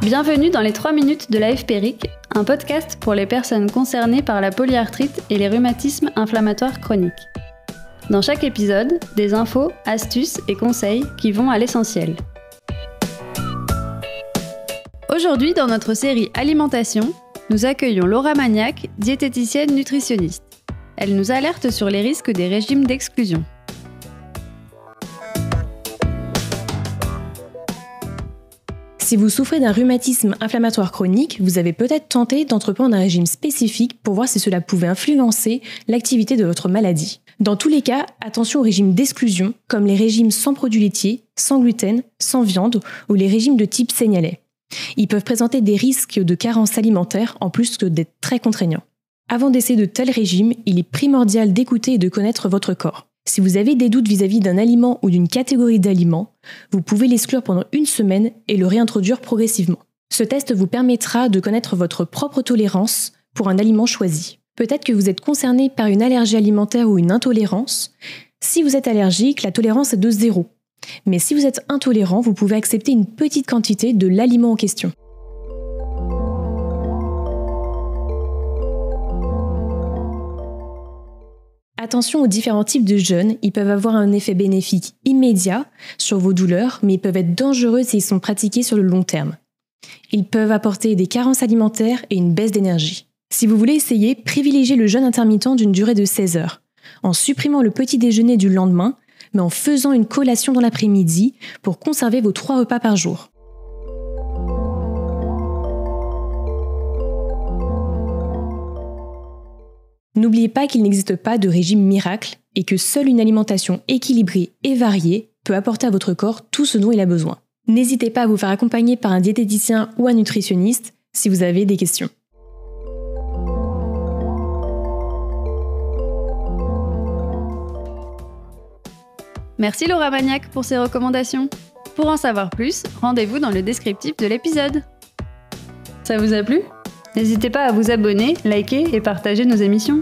Bienvenue dans les 3 minutes de l'AFPRIC, un podcast pour les personnes concernées par la polyarthrite et les rhumatismes inflammatoires chroniques. Dans chaque épisode, des infos, astuces et conseils qui vont à l'essentiel. Aujourd'hui, dans notre série Alimentation, nous accueillons Laura Magnac, diététicienne nutritionniste. Elle nous alerte sur les risques des régimes d'exclusion. Si vous souffrez d'un rhumatisme inflammatoire chronique, vous avez peut-être tenté d'entreprendre un régime spécifique pour voir si cela pouvait influencer l'activité de votre maladie. Dans tous les cas, attention aux régimes d'exclusion, comme les régimes sans produits laitiers, sans gluten, sans viande ou les régimes de type Seignalais. Ils peuvent présenter des risques de carence alimentaire en plus que d'être très contraignants. Avant d'essayer de tels régimes, il est primordial d'écouter et de connaître votre corps. Si vous avez des doutes vis-à-vis d'un aliment ou d'une catégorie d'aliments, vous pouvez l'exclure pendant une semaine et le réintroduire progressivement. Ce test vous permettra de connaître votre propre tolérance pour un aliment choisi. Peut-être que vous êtes concerné par une allergie alimentaire ou une intolérance. Si vous êtes allergique, la tolérance est de 0. Mais si vous êtes intolérant, vous pouvez accepter une petite quantité de l'aliment en question. Attention aux différents types de jeûnes, ils peuvent avoir un effet bénéfique immédiat sur vos douleurs, mais ils peuvent être dangereux s'ils sont pratiqués sur le long terme. Ils peuvent apporter des carences alimentaires et une baisse d'énergie. Si vous voulez essayer, privilégiez le jeûne intermittent d'une durée de 16 heures, en supprimant le petit déjeuner du lendemain, mais en faisant une collation dans l'après-midi pour conserver vos 3 repas par jour. N'oubliez pas qu'il n'existe pas de régime miracle et que seule une alimentation équilibrée et variée peut apporter à votre corps tout ce dont il a besoin. N'hésitez pas à vous faire accompagner par un diététicien ou un nutritionniste si vous avez des questions. Merci Laura Magnac pour ces recommandations. Pour en savoir plus, rendez-vous dans le descriptif de l'épisode. Ça vous a plu ? N'hésitez pas à vous abonner, liker et partager nos émissions.